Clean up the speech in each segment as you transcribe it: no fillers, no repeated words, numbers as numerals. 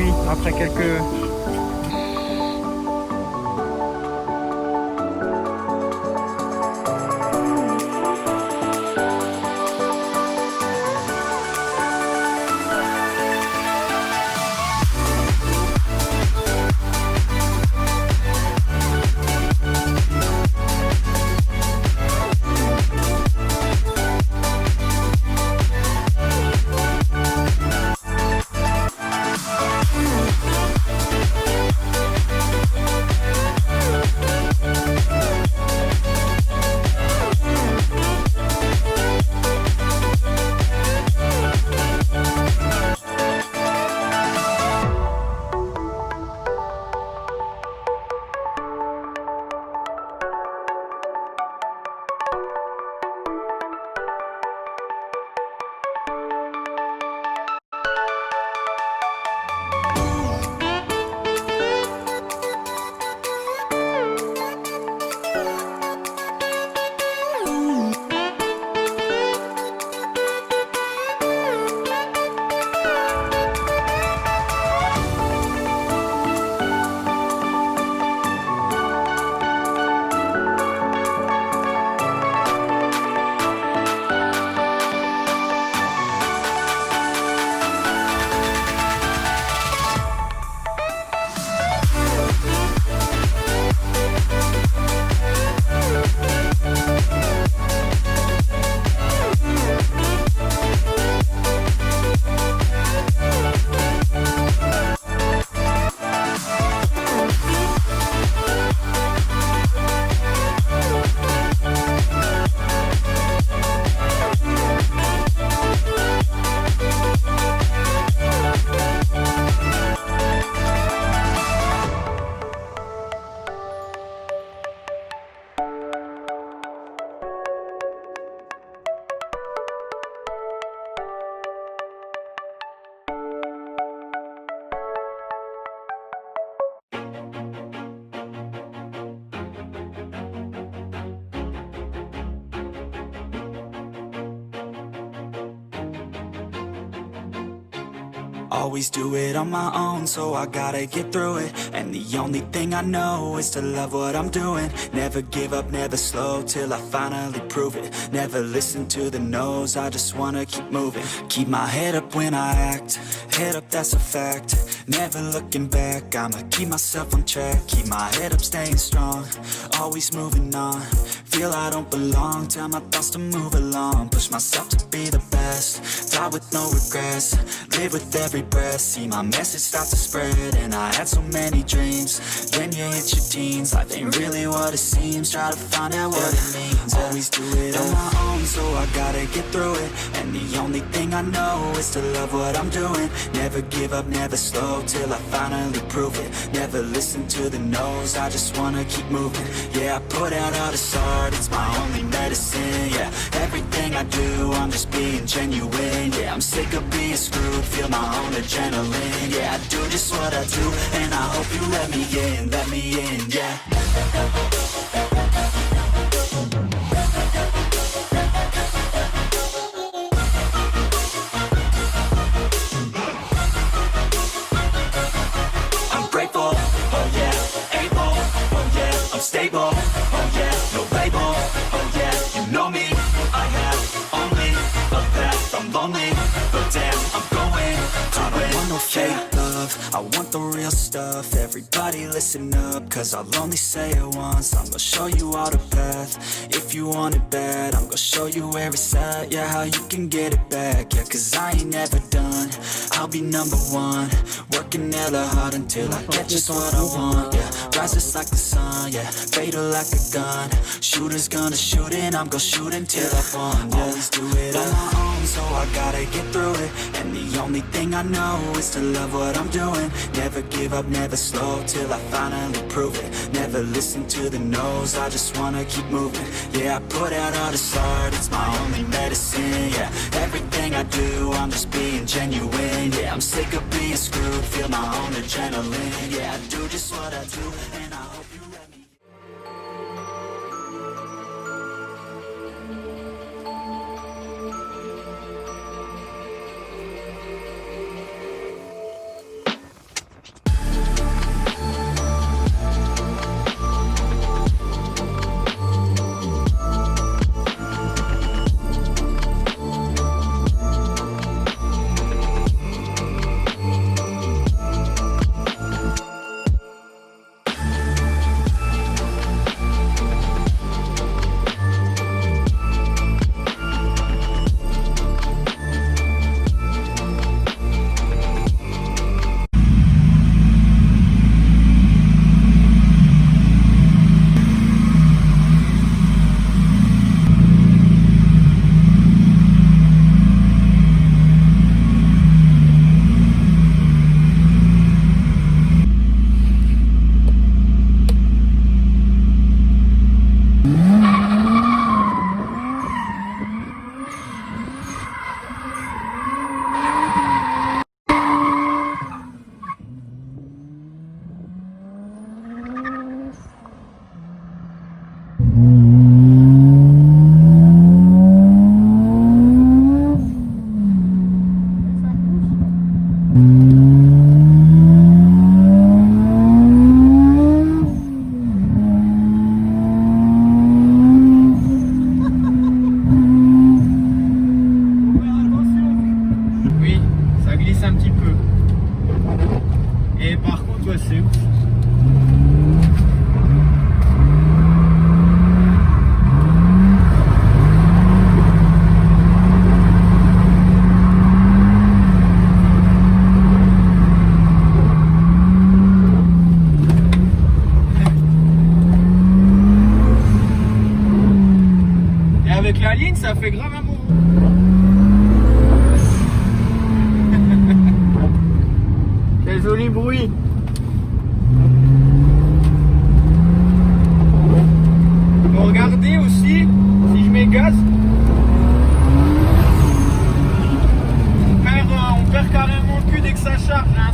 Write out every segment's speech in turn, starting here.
aujourd'hui après quelques... Always do it on my own, so I gotta get through it. And the only thing I know is to love what I'm doing. Never give up, never slow, till I finally prove it. Never listen to the no's, I just wanna keep moving. Keep my head up when I act, head up, that's a fact. Never looking back, I'ma keep myself on track. Keep my head up, staying strong, always moving on. Feel I don't belong, tell my thoughts to move along. Push myself to be the best, die with no regrets. Live with every breath, see my message start to spread. And I had so many dreams, when you hit your teens, life ain't really what it seems. Try to find out what it means. Always do it on my own, so I gotta get through it. And the only thing I know is to love what I'm doing. Never give up, never slow, till I finally prove it. Never listen to the no's, I just wanna keep moving. Yeah, I put out all this art, it's my only medicine. Yeah, everything I do, I'm just being genuine. Yeah, I'm sick of being screwed, feel my own adrenaline. Yeah, I do just what I do, and I hope you let me in, yeah. I'm grateful, oh yeah, able, oh yeah, I'm stable, oh yeah, no label, oh yeah, you know me. I have only a path, I'm lonely, but damn, I'm going to win. I don't want no fake love, I want the real stuff. Everybody listen up, cause I'll only say it once. I'm gonna show you all the path, if you want it bad. I'm gonna show you where it's at, yeah, how you can get it back. Yeah, cause I ain't never done, I'll be number one. Working hella hard until I get just what I want. Yeah, rises like the sun, yeah, fatal like a gun. Shooter's gonna shoot and I'm gonna shoot until I won. Yeah, always do it on my own, so I gotta get through it. And the only thing I know is to love what I'm doing. Never give up, never slow, till I finally prove it. Never listen to the no's, I just wanna keep moving. Yeah, I put out all this art, it's my only medicine. Yeah, everything I do, I'm just being genuine. Yeah, I'm sick of being screwed, feel my own adrenaline. Yeah, I do just what I do, and I hope you let me. Oui, ça glisse un petit peu. Et par contre, ouais, c'est ouf. Et avec la ligne, ça fait grave un mouvement. Quel joli bruit. Bon, regardez aussi, si je mets gaz, on perd carrément le cul dès que ça charge. Hein.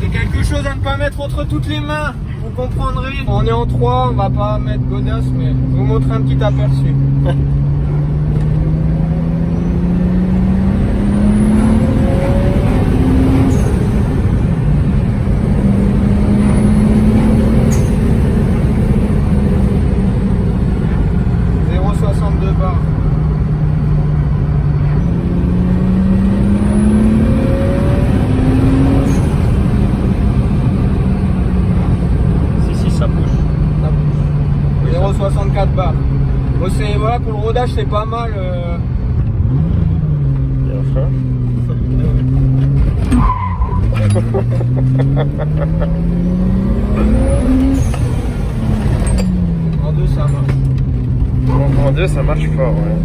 C'est quelque chose à ne pas mettre entre toutes les mains. Vous comprendrez. On est en 3, on va pas mettre godasse, mais je vous montre un petit aperçu. Ça bouge. 0,64 bars. Bon, voilà, pour le rodage, c'est pas mal. Il y a un frein. En deux, ça marche. En deux, ça marche fort, ouais.